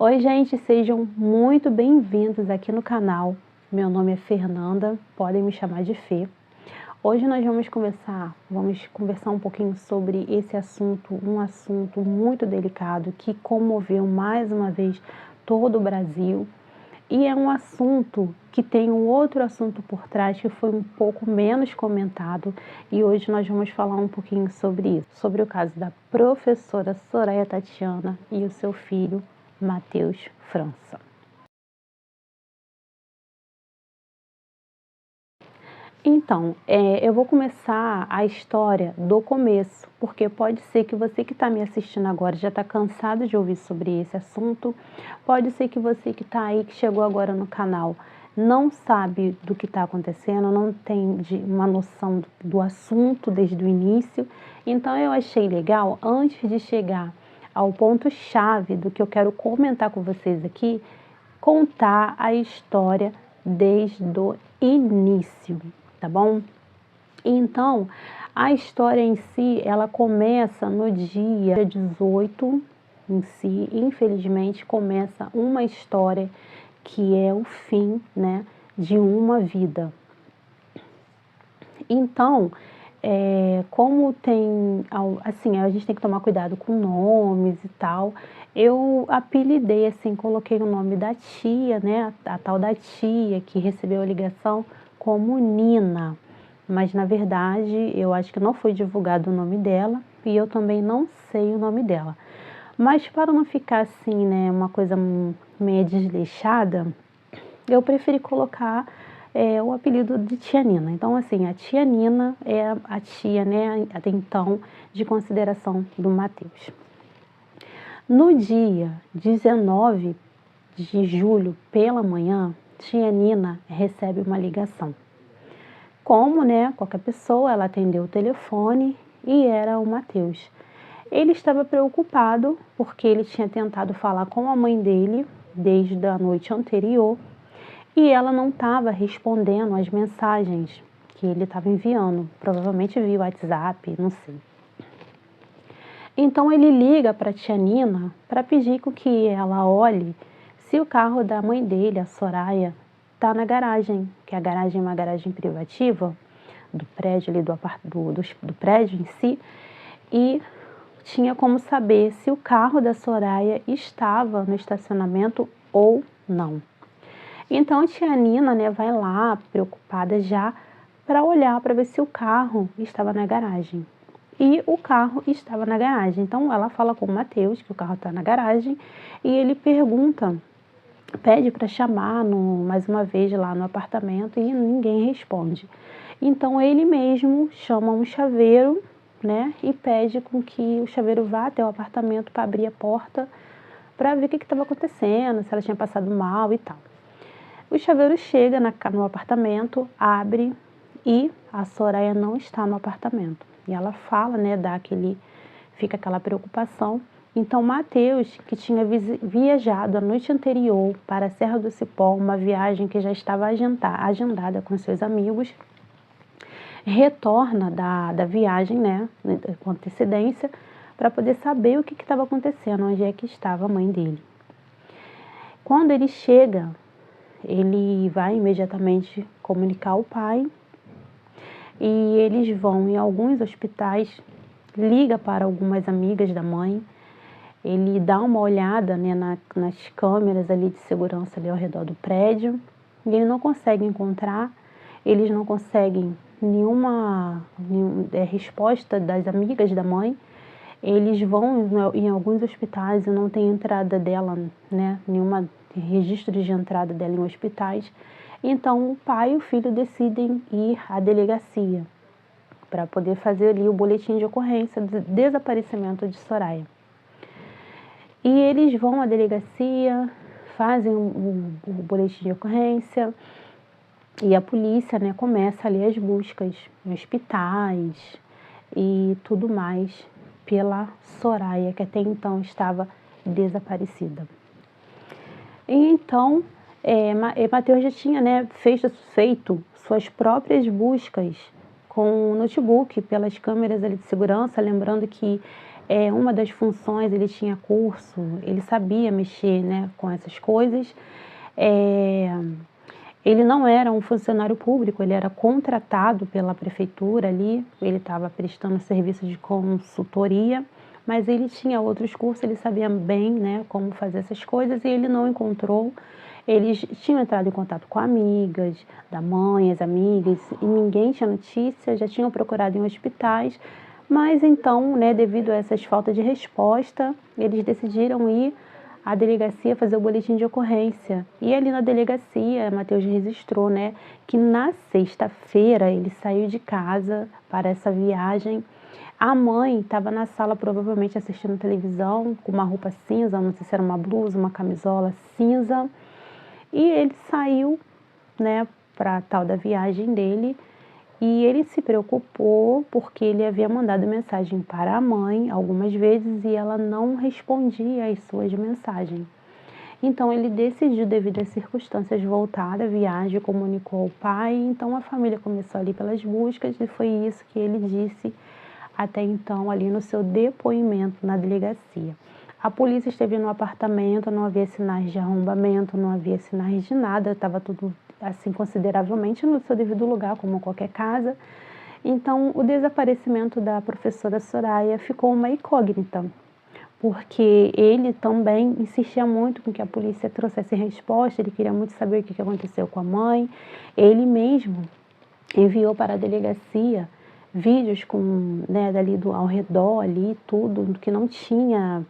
Oi, gente, sejam muito bem-vindos aqui no canal. Meu nome é Fernanda, podem me chamar de Fê. Hoje nós vamos conversar um pouquinho sobre esse assunto, um assunto muito delicado que comoveu mais uma vez todo o Brasil. E é um assunto que tem um outro assunto por trás que foi um pouco menos comentado, e hoje nós vamos falar um pouquinho sobre isso, sobre o caso da professora Soraya Tatiana e o seu filho Matheus França. Então, eu vou começar a história do começo, porque pode ser que você que está me assistindo agora já está cansado de ouvir sobre esse assunto, pode ser que você que está aí, que chegou agora no canal, não sabe do que está acontecendo, não tem uma noção do assunto desde o início. Então, eu achei legal, antes de chegar ao ponto-chave do que eu quero comentar com vocês aqui, contar a história desde o início, tá bom? Então, a história em si, ela começa no dia 18 em si, infelizmente começa uma história que é o fim, né, de uma vida. Então, como tem, assim, a gente tem que tomar cuidado com nomes e tal, eu apelidei, assim, coloquei o nome da tia, né, a tal da tia que recebeu a ligação como Nina, mas na verdade eu acho que não foi divulgado o nome dela e eu também não sei o nome dela. Mas para não ficar assim, né, uma coisa meio desleixada, eu preferi colocar o apelido de tia Nina. Então, assim, a tia Nina é a tia, né, até então, de consideração do Matheus. No dia 19 de julho, pela manhã, tia Nina recebe uma ligação. Como, né, qualquer pessoa, ela atendeu o telefone e era o Matheus. Ele estava preocupado porque ele tinha tentado falar com a mãe dele desde a noite anterior e ela não estava respondendo às mensagens que ele estava enviando, provavelmente via WhatsApp, não sei. Então ele liga para a tia Nina para pedir com que ela olhe se o carro da mãe dele, a Soraya, está na garagem, que a garagem é uma garagem privativa do prédio ali, do prédio em si, e tinha como saber se o carro da Soraya estava no estacionamento ou não. Então a tia Nina, né, vai lá, preocupada já, para olhar para ver se o carro estava na garagem. E o carro estava na garagem. Então ela fala com o Matheus que o carro está na garagem e ele pede para chamar mais uma vez lá no apartamento e ninguém responde. Então ele mesmo chama um chaveiro, né, e pede com que o chaveiro vá até o apartamento para abrir a porta para ver o que estava acontecendo, se ela tinha passado mal e tal. O chaveiro chega no apartamento, abre e a Soraya não está no apartamento. E ela fala, né, fica aquela preocupação. Então, Matheus, que tinha viajado a noite anterior para a Serra do Cipó, uma viagem que já estava agendada com seus amigos, retorna da viagem, né, com antecedência, para poder saber o que estava acontecendo, onde é que estava a mãe dele. Quando ele chega, ele vai imediatamente comunicar ao pai e eles vão em alguns hospitais, liga para algumas amigas da mãe, ele dá uma olhada, né, nas câmeras ali de segurança ali ao redor do prédio e ele não consegue encontrar, eles não conseguem nenhuma resposta das amigas da mãe. Eles vão em alguns hospitais e não tem entrada dela, né, nenhuma registro de entrada dela em hospitais. Então o pai e o filho decidem ir à delegacia para poder fazer ali o boletim de ocorrência do desaparecimento de Soraya. E eles vão à delegacia, fazem o boletim de ocorrência e a polícia, né, começa ali as buscas em hospitais e tudo mais pela Soraya, que até então estava desaparecida. E então, Matheus já tinha, né, feito suas próprias buscas com o notebook pelas câmeras ali de segurança, lembrando que uma das funções, ele tinha curso, ele sabia mexer, né, com essas coisas. Ele não era um funcionário público, ele era contratado pela prefeitura ali, ele estava prestando serviço de consultoria, mas ele tinha outros cursos, ele sabia bem, né, como fazer essas coisas, e ele não encontrou. Eles tinham entrado em contato com amigas, da mãe, as amigas, e ninguém tinha notícia, já tinham procurado em hospitais, mas então, né, devido a essas faltas de resposta, eles decidiram ir à delegacia fazer o boletim de ocorrência. E ali na delegacia, Matheus registrou, né, que na sexta-feira ele saiu de casa para essa viagem. A mãe estava na sala, provavelmente assistindo televisão, com uma roupa cinza, não sei se era uma blusa, uma camisola cinza. E ele saiu, né, para a tal da viagem dele. E ele se preocupou porque ele havia mandado mensagem para a mãe algumas vezes e ela não respondia às suas mensagens. Então ele decidiu, devido às circunstâncias, voltar da viagem, comunicou ao pai. Então a família começou ali pelas buscas e foi isso que ele disse até então ali no seu depoimento na delegacia. A polícia esteve no apartamento, não havia sinais de arrombamento, não havia sinais de nada, estava tudo assim consideravelmente no seu devido lugar, como qualquer casa. Então, o desaparecimento da professora Soraya ficou uma incógnita, porque ele também insistia muito com que a polícia trouxesse resposta, ele queria muito saber o que aconteceu com a mãe. Ele mesmo enviou para a delegacia vídeos com, né, dali ao redor ali, tudo, que não tinha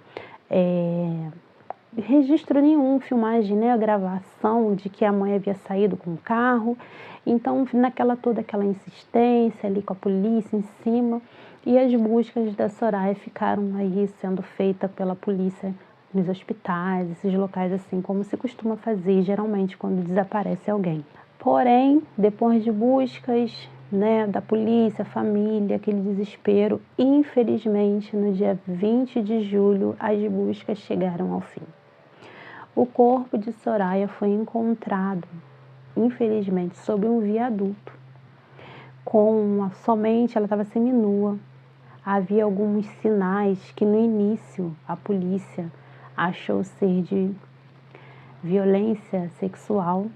registro nenhum, filmagem, né, gravação de que a mãe havia saído com o carro. Então, toda aquela insistência ali com a polícia em cima, e as buscas da Soraya ficaram aí sendo feitas pela polícia nos hospitais, esses locais assim, como se costuma fazer geralmente quando desaparece alguém. Porém, depois de buscas, né, da polícia, família, aquele desespero, infelizmente, no dia 20 de julho, as buscas chegaram ao fim. O corpo de Soraya foi encontrado, infelizmente, sob um viaduto, somente ela estava seminua. Havia alguns sinais que no início a polícia achou ser de violência sexual.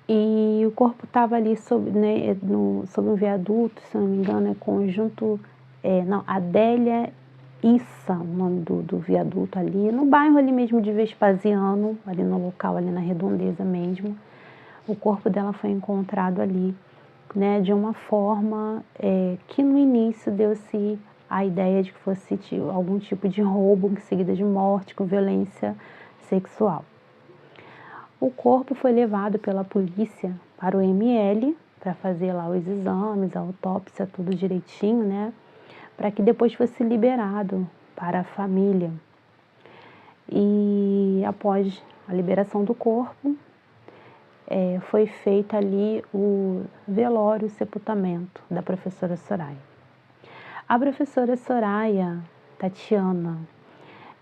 E o corpo estava ali sob um viaduto, se não me engano, conjunto, Adélia Issa, o nome do viaduto ali, no bairro ali mesmo de Vespasiano, ali no local, ali na redondeza mesmo. O corpo dela foi encontrado ali, né, de uma forma que no início deu-se a ideia de que fosse algum tipo de roubo, em seguida de morte, com violência sexual. O corpo foi levado pela polícia para o ML, para fazer lá os exames, a autópsia, tudo direitinho, né? Para que depois fosse liberado para a família. E após a liberação do corpo, foi feito ali o velório, o sepultamento da professora Soraya. A professora Soraya Tatiana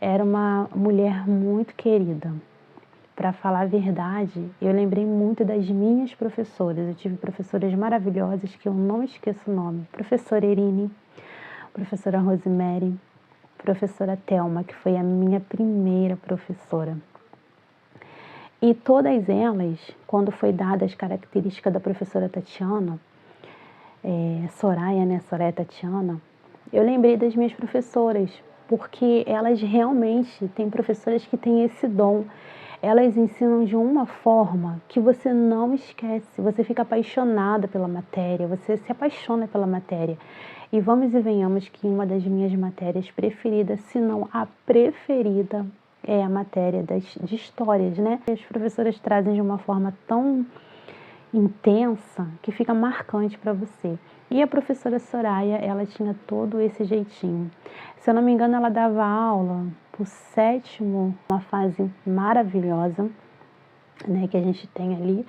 era uma mulher muito querida. Para falar a verdade, eu lembrei muito das minhas professoras. Eu tive professoras maravilhosas que eu não esqueço o nome. Professora Irine, professora Rosemary, professora Thelma, que foi a minha primeira professora. E todas elas, quando foi dada as características da professora Tatiana, Soraya, né, Soraya Tatiana, eu lembrei das minhas professoras, porque elas realmente têm professoras que têm esse dom. Elas ensinam de uma forma que você não esquece, você fica apaixonada pela matéria, você se apaixona pela matéria. E vamos e venhamos que uma das minhas matérias preferidas, se não a preferida, é a matéria de histórias, né? As professoras trazem de uma forma tão intensa que fica marcante para você. E a professora Soraya, ela tinha todo esse jeitinho. Se eu não me engano, ela dava aula pro sétimo, uma fase maravilhosa, né, que a gente tem ali.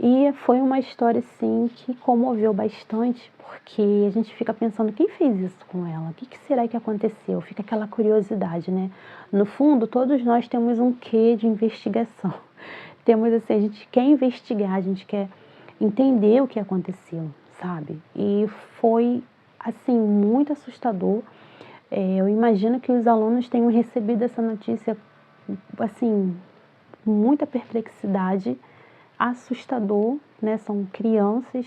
E foi uma história, assim, que comoveu bastante, porque a gente fica pensando, quem fez isso com ela? O que será que aconteceu? Fica aquela curiosidade, né? No fundo, todos nós temos um quê de investigação. Temos, assim, a gente quer investigar, a gente quer entender o que aconteceu, sabe? E foi, assim, muito assustador Eu imagino que os alunos tenham recebido essa notícia, assim, com muita perplexidade, assustador, né? São crianças,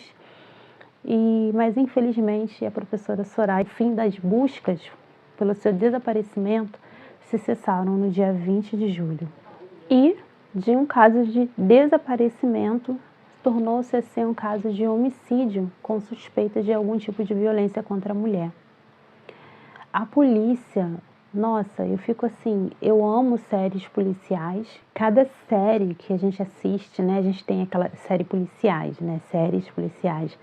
mas infelizmente a professora Soraya, o fim das buscas pelo seu desaparecimento se cessaram no dia 20 de julho. E de um caso de desaparecimento tornou-se assim um caso de homicídio com suspeita de algum tipo de violência contra a mulher. A polícia, nossa, eu fico assim, eu amo séries policiais. Cada série que a gente assiste, né, a gente tem aquela série policiais, né, séries policiais.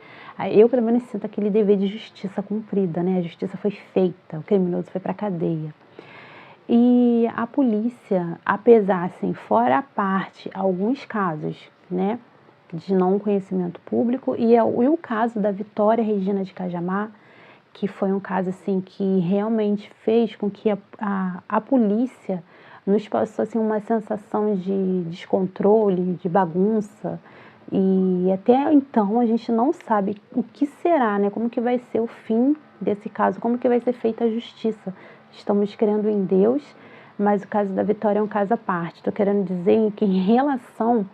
Eu, pelo menos, sinto aquele dever de justiça cumprida, né, a justiça foi feita, o criminoso foi para a cadeia. E a polícia, apesar, assim, fora a parte, alguns casos, né, de não conhecimento público, e o caso da Vitória Regina de Cajamar, que foi um caso assim que realmente fez com que a polícia nos passou assim, uma sensação de descontrole, de bagunça, e até então a gente não sabe o que será, né? Como que vai ser o fim desse caso, como que vai ser feita a justiça. Estamos crendo em Deus, mas o caso da Vitória é um caso à parte. Estou querendo dizer que em relação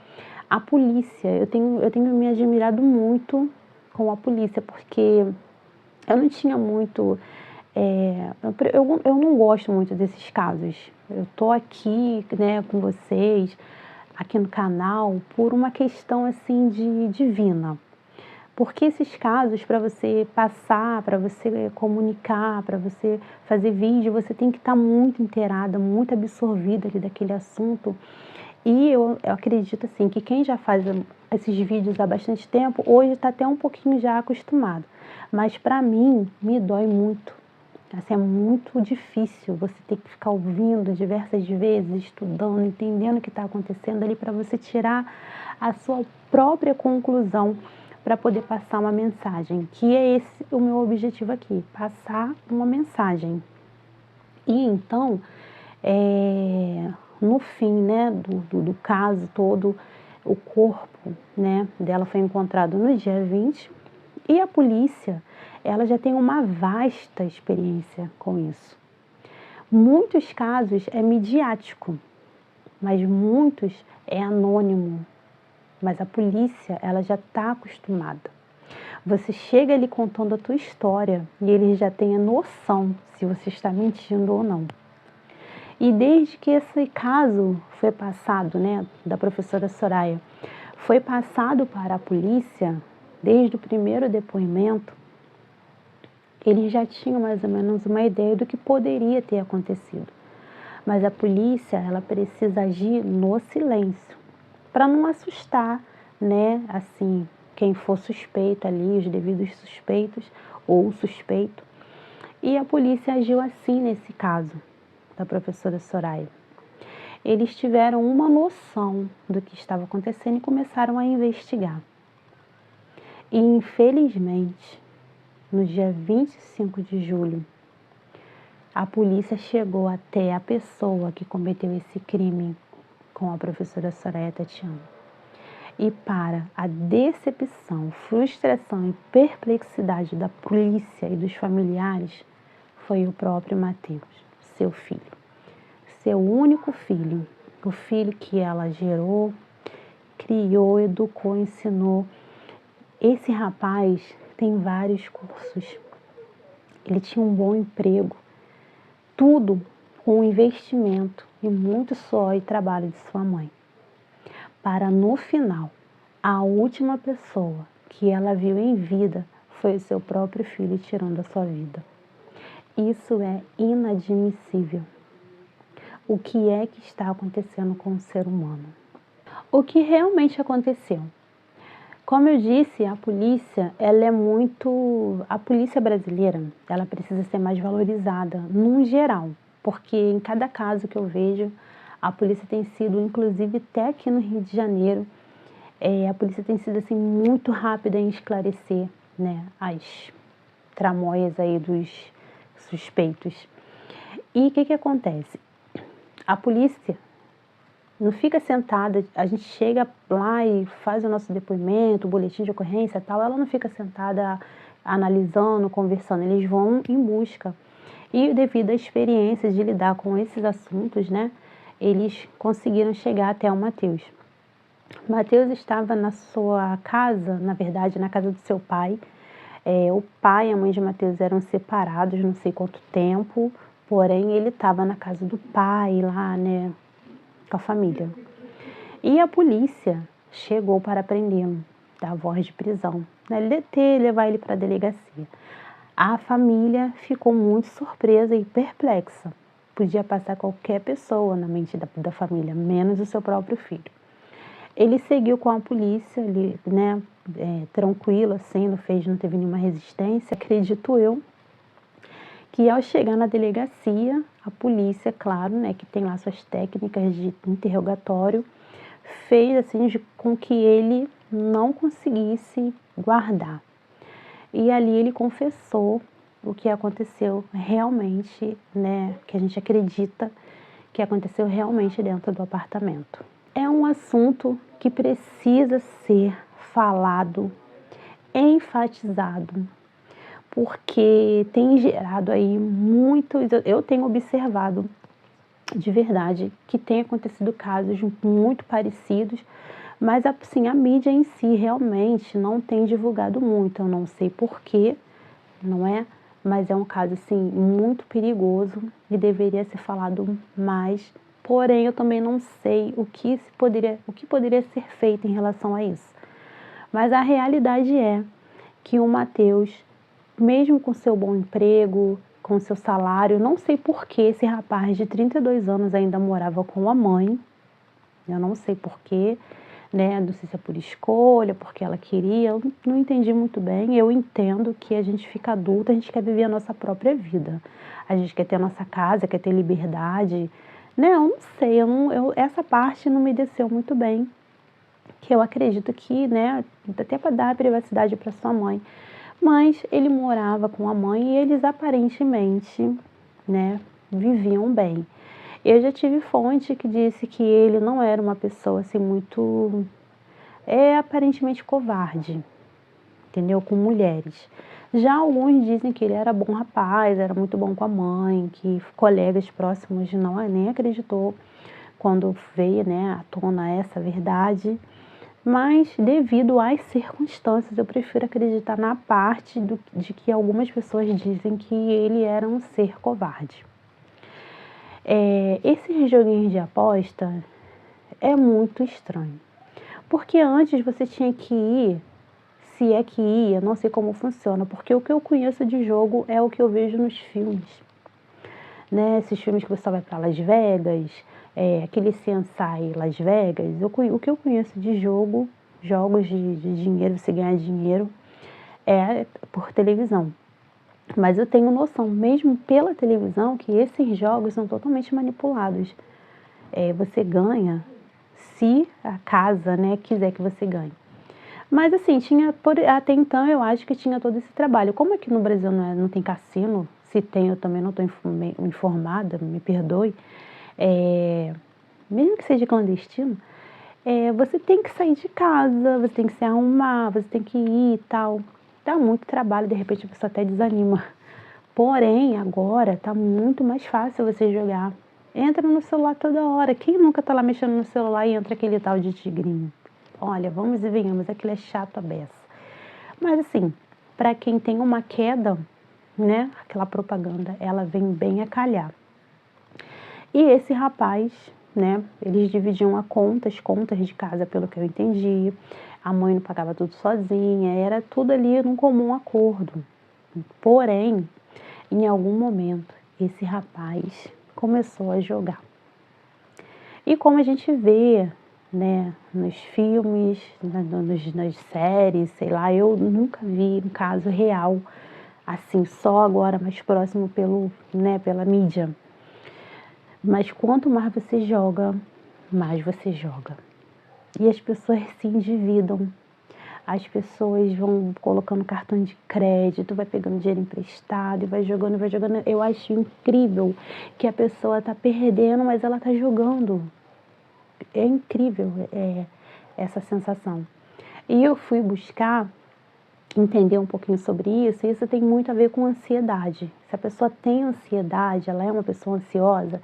à polícia, eu tenho me admirado muito com a polícia, porque eu não tinha muito. Eu não gosto muito desses casos. Eu tô aqui, né, com vocês, aqui no canal, por uma questão assim de divina. Porque esses casos, para você passar, para você comunicar, para você fazer vídeo, você tem que estar muito inteirada, muito absorvida ali daquele assunto. E eu acredito assim que quem já faz esses vídeos há bastante tempo, hoje está até um pouquinho já acostumado. Mas para mim, me dói muito. Assim, é muito difícil você ter que ficar ouvindo diversas vezes, estudando, entendendo o que está acontecendo ali para você tirar a sua própria conclusão para poder passar uma mensagem, que é esse o meu objetivo aqui, passar uma mensagem. E então, no fim, né, do caso todo, o corpo, né, dela foi encontrado no dia 20 e a polícia, ela já tem uma vasta experiência com isso. Muitos casos é midiático, mas muitos é anônimo. Mas a polícia, ela já está acostumada. Você chega ali contando a tua história e eles já têm a noção se você está mentindo ou não. E desde que esse caso foi passado, né, da professora Soraya, foi passado para a polícia, desde o primeiro depoimento, eles já tinham mais ou menos uma ideia do que poderia ter acontecido. Mas a polícia, ela precisa agir no silêncio, para não assustar, né, assim, quem for suspeito ali, os devidos suspeitos ou o suspeito. E a polícia agiu assim nesse caso da professora Soraya. Eles tiveram uma noção do que estava acontecendo e começaram a investigar. E infelizmente, no dia 25 de julho, a polícia chegou até a pessoa que cometeu esse crime com a professora Soraya Tatiana. E para a decepção, frustração e perplexidade da polícia e dos familiares, foi o próprio Mateus, seu filho. Seu único filho, o filho que ela gerou, criou, educou, ensinou. Esse rapaz tem vários cursos. Ele tinha um bom emprego. Tudo com investimento e muito suor e trabalho de sua mãe. Para no final, a última pessoa que ela viu em vida foi o seu próprio filho tirando a sua vida. Isso é inadmissível. O que é que está acontecendo com o ser humano? O que realmente aconteceu? Como eu disse, a polícia, a polícia brasileira, ela precisa ser mais valorizada, num geral, porque em cada caso que eu vejo, a polícia tem sido, inclusive até aqui no Rio de Janeiro, a polícia tem sido assim muito rápida em esclarecer, né, as tramóias aí dos suspeitos. E o que acontece? A polícia não fica sentada, a gente chega lá e faz o nosso depoimento, o boletim de ocorrência e tal, ela não fica sentada analisando, conversando, eles vão em busca. E devido à experiência de lidar com esses assuntos, né, eles conseguiram chegar até o Mateus. Mateus estava na sua casa, na verdade, na casa do seu pai. O pai e a mãe de Mateus eram separados, não sei quanto tempo, porém ele estava na casa do pai lá, né, com a família. E a polícia chegou para prendê-lo, dar voz de prisão, né, deter, levar ele para a delegacia. A família ficou muito surpresa e perplexa. Podia passar qualquer pessoa na mente da família, menos o seu próprio filho. Ele seguiu com a polícia, ele, né, tranquilo, assim, não teve nenhuma resistência. Acredito eu que ao chegar na delegacia, a polícia, claro, né, que tem lá suas técnicas de interrogatório, fez assim com que ele não conseguisse guardar. E ali ele confessou o que aconteceu realmente, né, que a gente acredita que aconteceu realmente dentro do apartamento. É um assunto que precisa ser falado, enfatizado, porque tem gerado aí muitos, eu tenho observado de verdade que tem acontecido casos muito parecidos, mas assim, a mídia em si realmente não tem divulgado muito, eu não sei porquê, não é? Mas é um caso assim muito perigoso e deveria ser falado mais. Porém, eu também não sei o que poderia ser feito em relação a isso. Mas a realidade é que o Mateus, mesmo com seu bom emprego, com seu salário, não sei por que esse rapaz de 32 anos ainda morava com a mãe. Eu não sei por quê, né? Não sei se é por escolha, porque ela queria, eu não entendi muito bem. Eu entendo que a gente fica adulta, a gente quer viver a nossa própria vida. A gente quer ter a nossa casa, quer ter liberdade. Né? Eu não sei, essa parte não me desceu muito bem. Que eu acredito que, né, até para dar privacidade para sua mãe. Mas ele morava com a mãe e eles aparentemente, né, viviam bem. Eu já tive fonte que disse que ele não era uma pessoa assim muito, aparentemente covarde, entendeu? Com mulheres. Já alguns dizem que ele era bom rapaz, era muito bom com a mãe, que colegas próximos não nem acreditou quando veio, né, à tona essa verdade. Mas devido às circunstâncias, eu prefiro acreditar na parte de que algumas pessoas dizem que ele era um ser covarde. Esses joguinhos de aposta é muito estranho. Porque antes você tinha que ir, se é que ia, não sei como funciona, porque o que eu conheço de jogo é o que eu vejo nos filmes. Né? Esses filmes que você só vai para Las Vegas, aquele CSI Las Vegas, o que eu conheço de jogos de dinheiro, você ganhar dinheiro, é por televisão. Mas eu tenho noção, mesmo pela televisão, que esses jogos são totalmente manipulados. Você ganha se a casa, né, quiser que você ganhe. Mas assim, até então eu acho que tinha todo esse trabalho. Como aqui no Brasil não tem cassino, se tem eu também não estou informada, me perdoe, mesmo que seja clandestino, você tem que sair de casa, você tem que se arrumar, você tem que ir e tal. Dá muito trabalho, de repente a pessoa até desanima. Porém, agora está muito mais fácil você jogar. Entra no celular toda hora. Quem nunca está lá mexendo no celular e entra aquele tal de tigrinho? Olha, vamos e venhamos, aquilo é chato a beça. Mas assim, para quem tem uma queda, né, aquela propaganda, ela vem bem a calhar. E esse rapaz, né, eles dividiam as contas de casa, pelo que eu entendi. A mãe não pagava tudo sozinha, era tudo ali num comum acordo. Porém, em algum momento, esse rapaz começou a jogar. E como a gente vê, né, nos filmes, nas séries, sei lá, eu nunca vi um caso real, assim, só agora mais próximo pela mídia. Mas quanto mais você joga, mais você joga. E as pessoas se endividam. As pessoas vão colocando cartão de crédito, vai pegando dinheiro emprestado e vai jogando, vai jogando. Eu acho incrível que a pessoa está perdendo, mas ela está jogando. É incrível essa sensação. E eu fui buscar entender um pouquinho sobre isso, e isso tem muito a ver com ansiedade. Se a pessoa tem ansiedade, ela é uma pessoa ansiosa,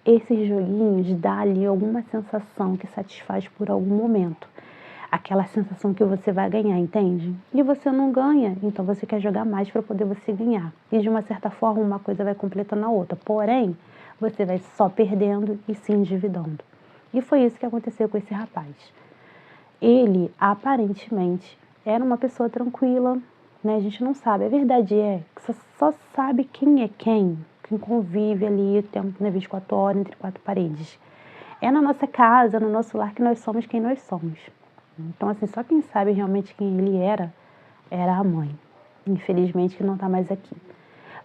esses joguinhos dão ali alguma sensação que satisfaz por algum momento. Aquela sensação que você vai ganhar, entende? E você não ganha, então você quer jogar mais para poder você ganhar. E de uma certa forma uma coisa vai completando a outra. Porém, você vai só perdendo e se endividando. E foi isso que aconteceu com esse rapaz. Ele, aparentemente, era uma pessoa tranquila, né? A gente não sabe. A verdade é que só sabe quem é quem convive ali o tempo, né, 24 horas entre quatro paredes. É na nossa casa, no nosso lar, que nós somos quem nós somos. Então, assim, só quem sabe realmente quem ele era a mãe. Infelizmente, que não está mais aqui.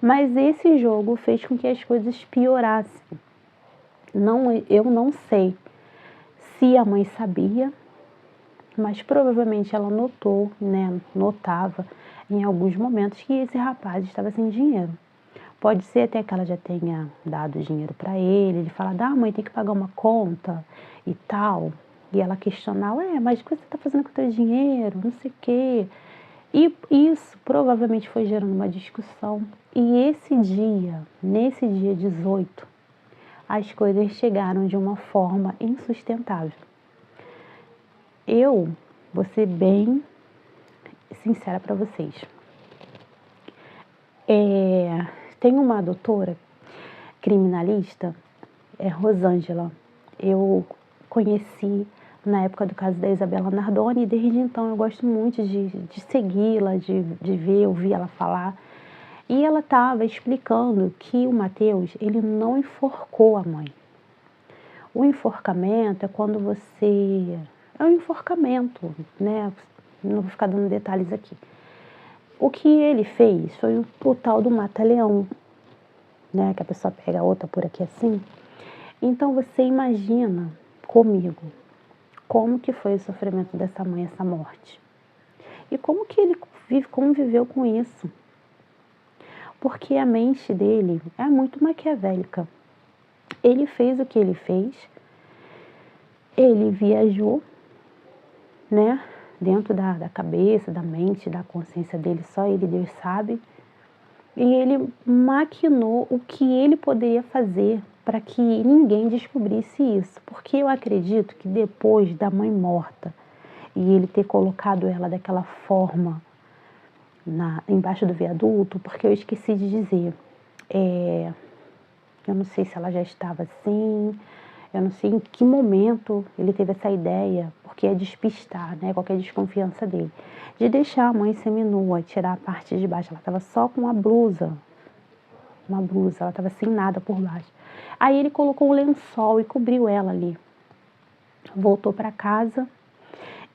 Mas esse jogo fez com que as coisas piorassem. Eu não sei se a mãe sabia, mas provavelmente ela notou, né, notava em alguns momentos que esse rapaz estava sem dinheiro. Pode ser até que ela já tenha dado dinheiro para ele fala, mãe, tem que pagar uma conta e tal. E ela questionar, mas o que você está fazendo com o teu dinheiro? Não sei o quê. E isso provavelmente foi gerando uma discussão. E nesse dia 18, as coisas chegaram de uma forma insustentável. Eu vou ser bem sincera para vocês. Tem uma doutora criminalista, Rosângela. Eu conheci na época do caso da Isabela Nardoni, e desde então eu gosto muito de segui-la, de ver, ouvir ela falar. E ela estava explicando que o Matheus, ele não enforcou a mãe. O enforcamento é quando você... É um enforcamento, né? Não vou ficar dando detalhes aqui. O que ele fez foi o tal do mata-leão, né? Que a pessoa pega a outra por aqui assim. Então você imagina comigo como que foi o sofrimento dessa mãe, essa morte. E como que ele conviveu com isso. Porque a mente dele é muito maquiavélica. Ele fez o que ele fez, ele viajou, né? Dentro da cabeça, da mente, da consciência dele, só ele, Deus sabe. E ele maquinou o que ele poderia fazer para que ninguém descobrisse isso. Porque eu acredito que depois da mãe morta e ele ter colocado ela daquela forma embaixo do viaduto, porque eu esqueci de dizer, eu não sei se ela já estava assim, eu não sei em que momento ele teve essa ideia, porque é despistar, né, qualquer desconfiança dele, de deixar a mãe seminua, tirar a parte de baixo. Ela estava só com uma blusa, ela estava sem nada por baixo. Aí ele colocou um lençol e cobriu ela ali. Voltou para casa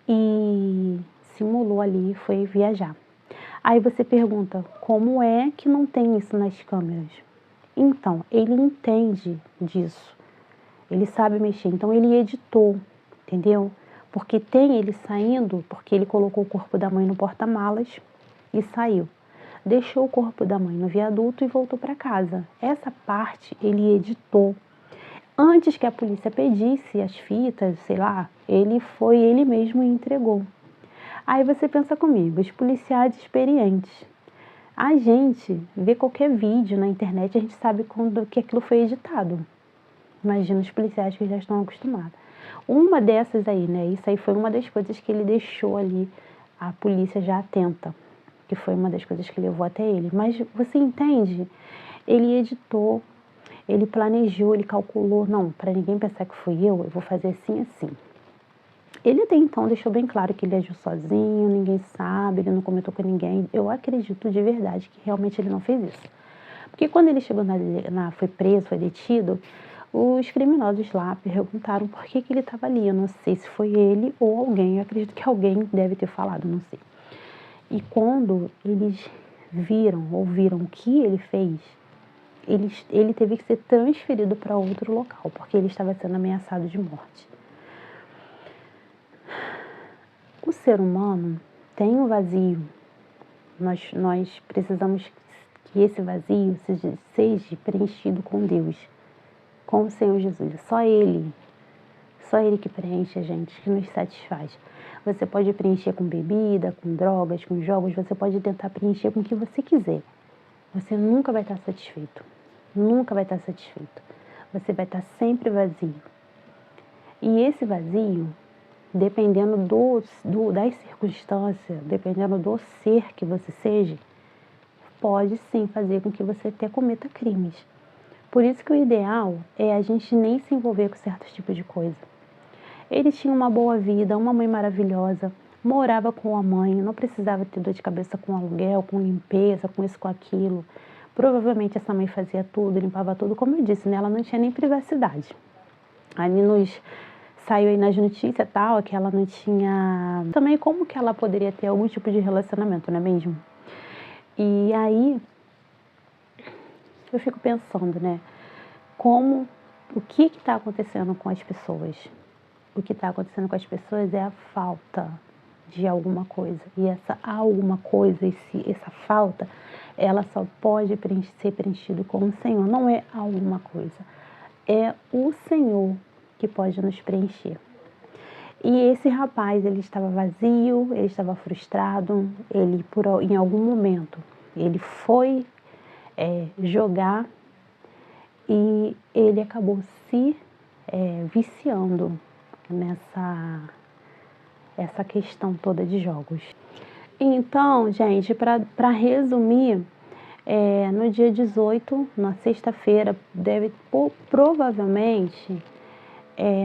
e simulou ali, foi viajar. Aí você pergunta, como é que não tem isso nas câmeras? Então, ele entende disso. Ele sabe mexer, então ele editou, entendeu? Porque tem ele saindo, porque ele colocou o corpo da mãe no porta-malas e saiu. Deixou o corpo da mãe no viaduto e voltou para casa. Essa parte ele editou. Antes que a polícia pedisse as fitas, sei lá, ele mesmo e entregou. Aí você pensa comigo, os policiais experientes. A gente vê qualquer vídeo na internet, a gente sabe que aquilo foi editado. Imagina os policiais que já estão acostumados. Uma dessas aí, né? Isso aí foi uma das coisas que ele deixou ali, a polícia já atenta, que foi uma das coisas que levou até ele. Mas você entende? Ele editou, ele planejou, ele calculou. Não, para ninguém pensar que fui eu vou fazer assim, assim. Ele até então deixou bem claro que ele agiu sozinho, ninguém sabe, ele não comentou com ninguém. Eu acredito de verdade que realmente ele não fez isso. Porque quando ele chegou foi preso, foi detido, os criminosos lá perguntaram por que ele estava ali. Eu não sei se foi ele ou alguém, eu acredito que alguém deve ter falado, não sei. E quando eles ouviram o que ele fez, ele teve que ser transferido para outro local, porque ele estava sendo ameaçado de morte. O ser humano tem um vazio. Nós precisamos que esse vazio seja preenchido com Deus, com o Senhor Jesus. Só Ele que preenche a gente, que nos satisfaz. Você pode preencher com bebida, com drogas, com jogos, você pode tentar preencher com o que você quiser. Você nunca vai estar satisfeito. Nunca vai estar satisfeito. Você vai estar sempre vazio. E esse vazio, dependendo das circunstâncias, dependendo do ser que você seja, pode sim fazer com que você até cometa crimes. Por isso que o ideal é a gente nem se envolver com certos tipos de coisa. Ele tinha uma boa vida, uma mãe maravilhosa, morava com a mãe, não precisava ter dor de cabeça com aluguel, com limpeza, com isso, com aquilo. Provavelmente essa mãe fazia tudo, limpava tudo, como eu disse, né? Ela não tinha nem privacidade. Ali saiu aí nas notícias tal, que ela não tinha... Também como que ela poderia ter algum tipo de relacionamento, não é mesmo? E aí, eu fico pensando, né? O que está acontecendo com as pessoas? O que está acontecendo com as pessoas é a falta de alguma coisa. E essa alguma coisa, essa falta, ela só pode ser preenchido com o Senhor. Não é alguma coisa. É o Senhor que pode nos preencher. E esse rapaz, ele estava vazio, ele estava frustrado, em algum momento, ele foi jogar e ele acabou se viciando essa questão toda de jogos. Então, gente, para resumir, no dia 18, na sexta-feira, provavelmente,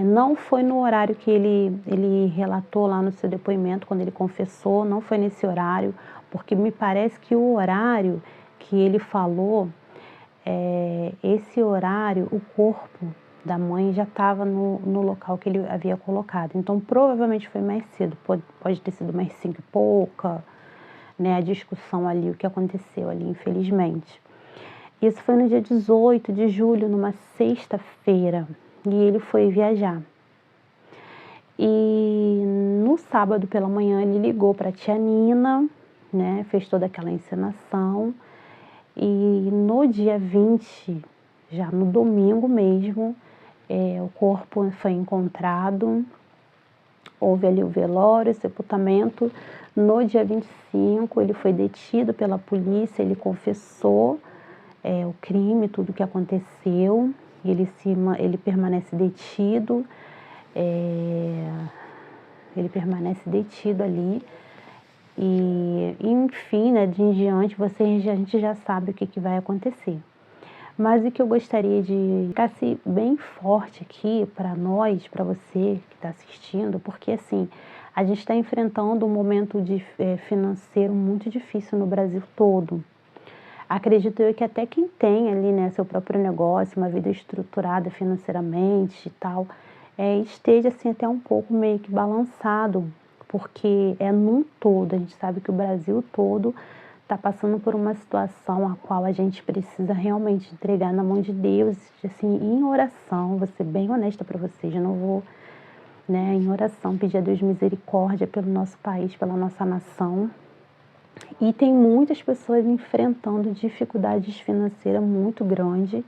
não foi no horário que ele relatou lá no seu depoimento, quando ele confessou, não foi nesse horário, porque me parece que o horário que ele falou, esse horário, o corpo da mãe já estava no local que ele havia colocado. Então, provavelmente foi mais cedo, pode ter sido mais 5 e pouca, né, a discussão ali, o que aconteceu ali, infelizmente. Isso foi no dia 18 de julho, numa sexta-feira, e ele foi viajar. E no sábado pela manhã ele ligou para a tia Nina, né, fez toda aquela encenação, e no dia 20, já no domingo mesmo, o corpo foi encontrado, houve ali o velório, o sepultamento. No dia 25, ele foi detido pela polícia, ele confessou o crime, tudo o que aconteceu, ele permanece detido, ali, e enfim, né, de em diante, a gente já sabe o que vai acontecer. Mas o que eu gostaria de ficasse bem forte aqui para nós, para você que está assistindo, porque assim, a gente está enfrentando um momento financeiro muito difícil no Brasil todo. Acredito eu que até quem tem ali, né, seu próprio negócio, uma vida estruturada financeiramente e tal, esteja assim até um pouco meio que balançado, porque num todo, a gente sabe que o Brasil todo está passando por uma situação a qual a gente precisa realmente entregar na mão de Deus, assim, em oração. Vou ser bem honesta para vocês, eu não vou, né, em oração, pedir a Deus misericórdia pelo nosso país, pela nossa nação. E tem muitas pessoas enfrentando dificuldades financeiras muito grandes,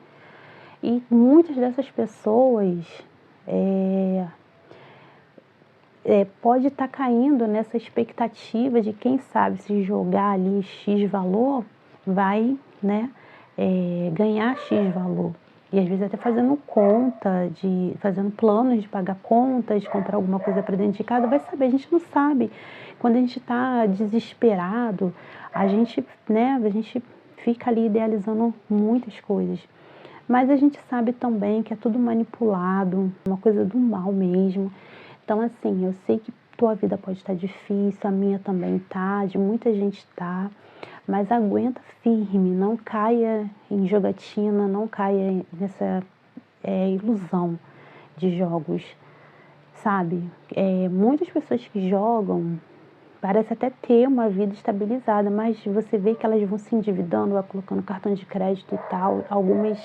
e muitas dessas pessoas pode estar caindo nessa expectativa de, quem sabe, se jogar ali X valor, vai, né, ganhar X valor. E às vezes até fazendo planos de pagar contas, de comprar alguma coisa para dentro de casa, vai saber, a gente não sabe. Quando a gente está desesperado, a gente fica ali idealizando muitas coisas. Mas a gente sabe também que é tudo manipulado, uma coisa do mal mesmo. Então, assim, eu sei que tua vida pode estar difícil, a minha também tá, de muita gente tá, mas aguenta firme, não caia em jogatina, não caia nessa ilusão de jogos, sabe? Muitas pessoas que jogam parece até ter uma vida estabilizada, mas você vê que elas vão se endividando, vai colocando cartão de crédito e tal, algumas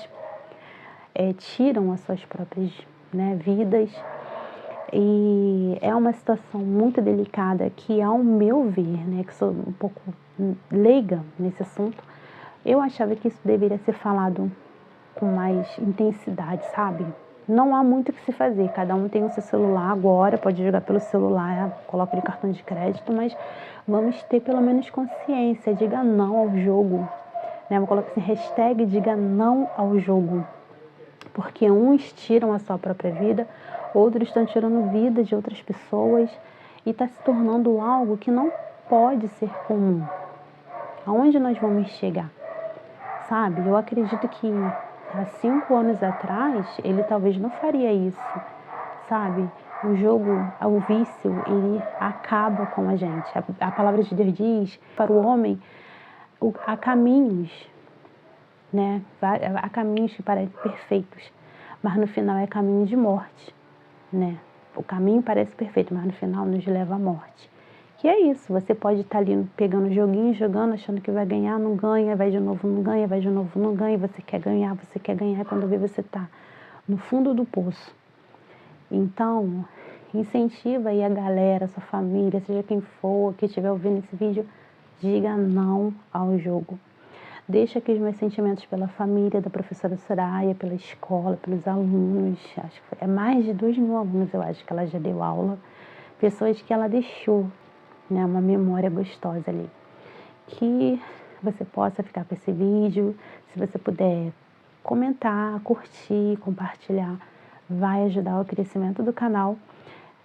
tiram as suas próprias, né, vidas. E é uma situação muito delicada que, ao meu ver, né, que sou um pouco leiga nesse assunto, eu achava que isso deveria ser falado com mais intensidade, sabe? não há muito o que se fazer. Cada um tem o seu celular agora, pode jogar pelo celular, coloca de cartão de crédito, mas vamos ter pelo menos consciência. Diga não ao jogo. Né? Vou colocar assim, hashtag diga não ao jogo. Porque uns tiram a sua própria vida, outros estão tirando vida de outras pessoas e está se tornando algo que não pode ser comum. Aonde nós vamos chegar? Sabe? Eu acredito que há 5 anos atrás ele talvez não faria isso, sabe? O jogo, o vício, ele acaba com a gente. A palavra de Deus diz, para o homem, há caminhos, né? Há caminhos que parecem perfeitos, mas no final é caminho de morte, né? O caminho parece perfeito, mas no final nos leva à morte. Que é isso, você pode estar ali pegando o joguinho, jogando, achando que vai ganhar, não ganha, vai de novo, não ganha, vai de novo, não ganha, você quer ganhar, e quando vê você está no fundo do poço. Então, incentiva aí a galera, a sua família, seja quem for, que estiver ouvindo esse vídeo, diga não ao jogo. Deixa aqui os meus sentimentos pela família da professora Soraya, pela escola, pelos alunos, acho que é mais de 2.000 alunos, eu acho que ela já deu aula, pessoas que ela deixou, né, uma memória gostosa ali. Que você possa ficar com esse vídeo, se você puder comentar, curtir, compartilhar, vai ajudar o crescimento do canal.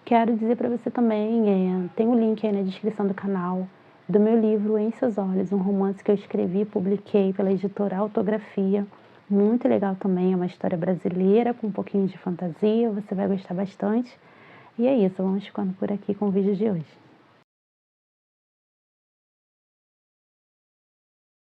Quero dizer para você também, tem um link aí na descrição do canal, do meu livro Em Seus Olhos, um romance que eu escrevi e publiquei pela editora Autografia. Muito legal também, é uma história brasileira com um pouquinho de fantasia, você vai gostar bastante. E é isso, vamos ficando por aqui com o vídeo de hoje.